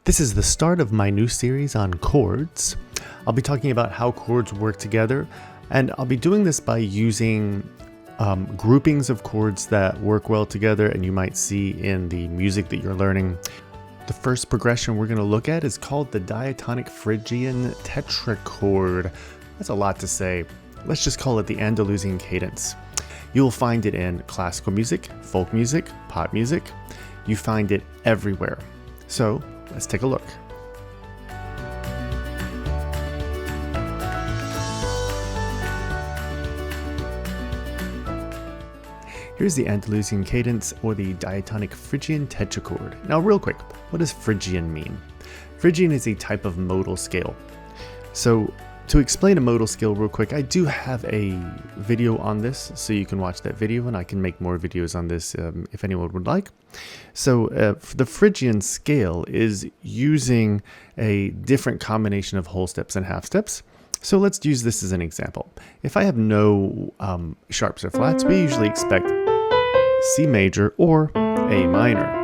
This is the start of my new series on chords. I'll be talking about how chords work together, and I'll be doing this by using groupings of chords that work well together and you might see in the music that you're learning. The first progression we're going to look at is called the Diatonic Phrygian Tetrachord. That's a lot to say. Let's just call it the Andalusian Cadence. You'll find it in classical music, folk music, pop music. You find it everywhere. So let's take a look. Here's the Andalusian Cadence, or the Diatonic Phrygian Tetrachord. Now real quick, what does Phrygian mean? Phrygian is a type of modal scale. So to explain a modal scale real quick, I do have a video on this, so you can watch that video, and I can make more videos on this if anyone would like. So the Phrygian scale is using a different combination of whole steps and half steps. So let's use this as an example. If I have no sharps or flats, we usually expect C major or A minor.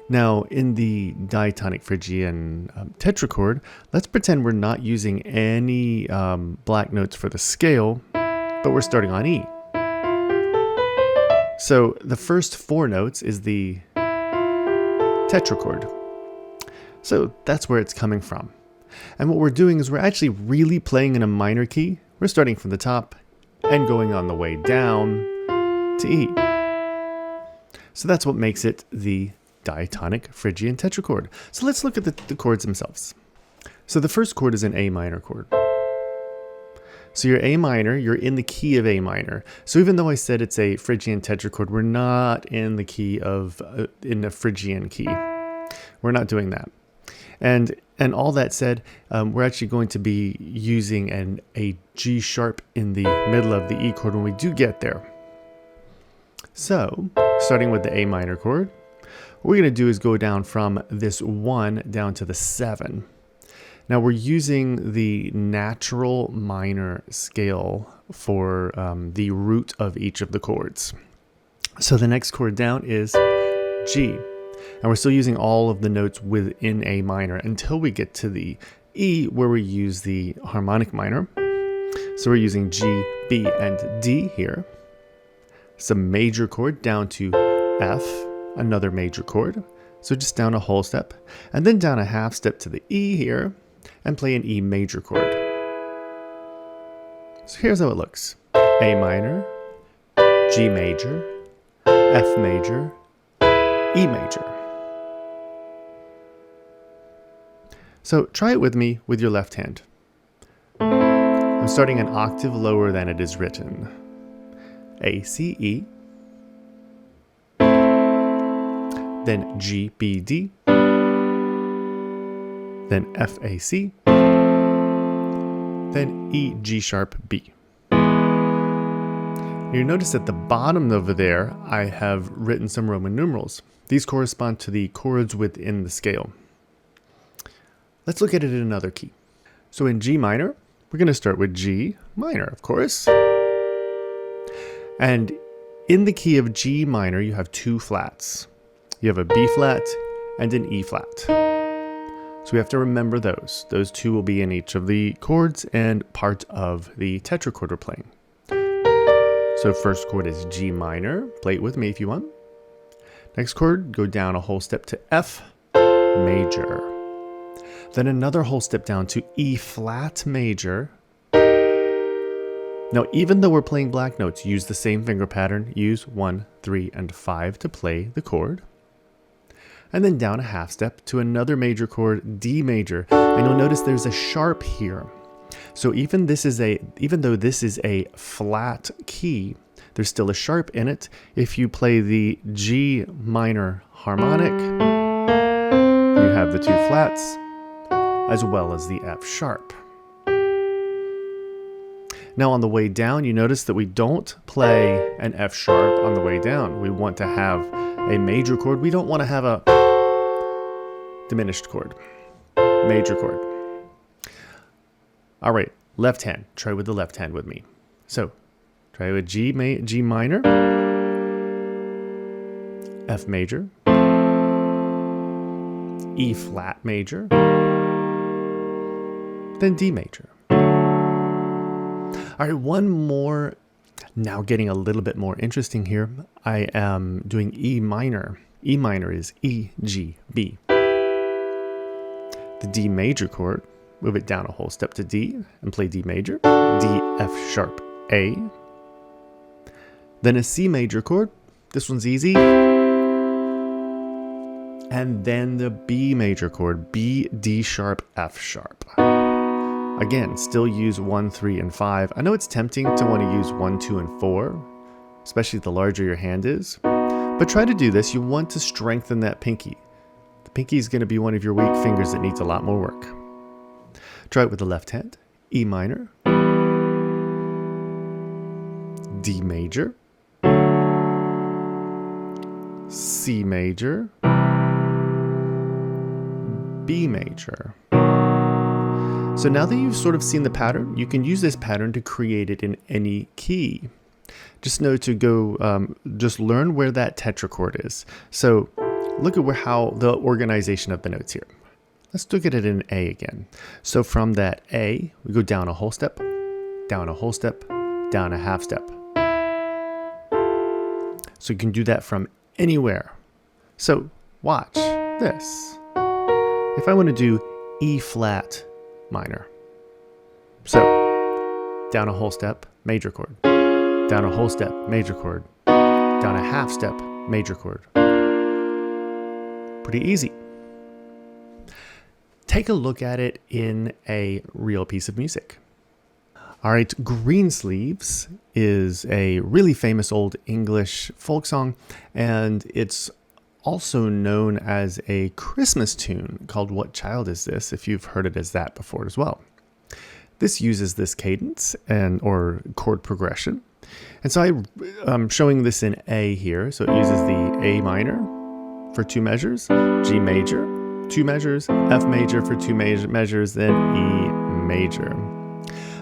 Now, in the Diatonic Phrygian Tetrachord, let's pretend we're not using any black notes for the scale, but we're starting on E. So the first four notes is the tetrachord. So that's where it's coming from. And what we're doing is we're actually really playing in a minor key. We're starting from the top and going on the way down to E. So that's what makes it the Diatonic Phrygian Tetrachord. So let's look at the chords themselves. So the first chord is an A minor chord. So your A minor, you're in the key of A minor. So even though I said it's a Phrygian tetrachord, we're not in the key of, in the Phrygian key. We're not doing that. And all that said, we're actually going to be using a G sharp in the middle of the E chord when we do get there. So, starting with the A minor chord, what we're going to do is go down from this 1 down to the 7. Now we're using the natural minor scale for the root of each of the chords. So the next chord down is G. And we're still using all of the notes within A minor until we get to the E, where we use the harmonic minor. So we're using G, B, and D here. Some major chord down to F, another major chord. So just down a whole step, and then down a half step to the E here, and play an E major chord. So here's how it looks. A minor, G major, F major, E major. So try it with me with your left hand. I'm starting an octave lower than it is written. A, C, E, then G, B, D, then F, A, C, then E, G sharp, B. You notice at the bottom over there, I have written some Roman numerals. These correspond to the chords within the scale. Let's look at it in another key. So in G minor, we're going to start with G minor, of course. And in the key of G minor, you have two flats. You have a B flat and an E flat. So we have to remember those. Those two will be in each of the chords and part of the tetrachord we're playing. So first chord is G minor. Play it with me if you want. Next chord, go down a whole step to F major. Then another whole step down to E flat major. Now, even though we're playing black notes, use the same finger pattern. Use 1, 3, and 5 to play the chord. And then down a half step to another major chord, D major. And you'll notice there's a sharp here. So even though this is a flat key, there's still a sharp in it. If you play the G minor harmonic, you have the two flats, as well as the F sharp. Now on the way down, you notice that we don't play an F sharp on the way down. We want to have a major chord. We don't want to have a diminished chord, major chord. All right, left hand. Try with the left hand with me. So try with G minor, F major, E flat major, then D major. All right, one more. Now getting a little bit more interesting here. I am doing E minor. E minor is E, G, B. The D major chord, move it down a whole step to D and play D major. D, F sharp, A. Then a C major chord. This one's easy. And then the B major chord, B, D sharp, F sharp. Again, still use 1, 3, and 5. I know it's tempting to want to use 1, 2, and 4, especially the larger your hand is. But try to do this. You want to strengthen that pinky. The pinky is going to be one of your weak fingers that needs a lot more work. Try it with the left hand. E minor, D major, C major, B major. So now that you've sort of seen the pattern, you can use this pattern to create it in any key. Just know to go, just learn where that tetrachord is. So look at how the organization of the notes here. Let's look at it in A again. So from that A, we go down a whole step, down a whole step, down a half step. So you can do that from anywhere. So watch this. If I want to do E flat minor. So, down a whole step, major chord. Down a whole step, major chord. Down a half step, major chord. Pretty easy. Take a look at it in a real piece of music. All right, Greensleeves is a really famous old English folk song, and it's also known as a Christmas tune called What Child Is This, if you've heard it as that before as well. This uses this cadence or chord progression. And so I'm showing this in A here. So it uses the A minor for 2 measures, G major, 2 measures, F major for 2 measures, then E major.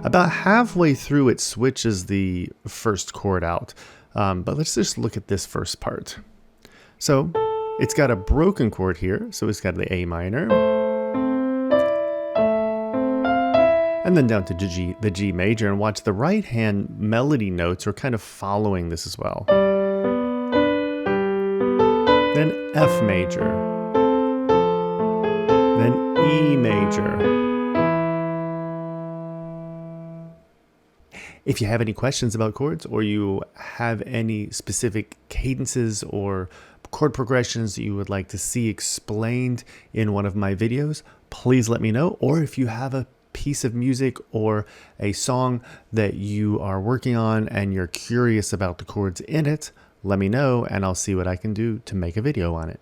About halfway through it switches the first chord out. But let's just look at this first part. So it's got a broken chord here, so it's got the A minor. And then down to the G major, and watch the right hand melody notes are kind of following this as well. Then F major. Then E major. If you have any questions about chords, or you have any specific cadences or chord progressions that you would like to see explained in one of my videos, please let me know. Or if you have a piece of music or a song that you are working on and you're curious about the chords in it, let me know and I'll see what I can do to make a video on it.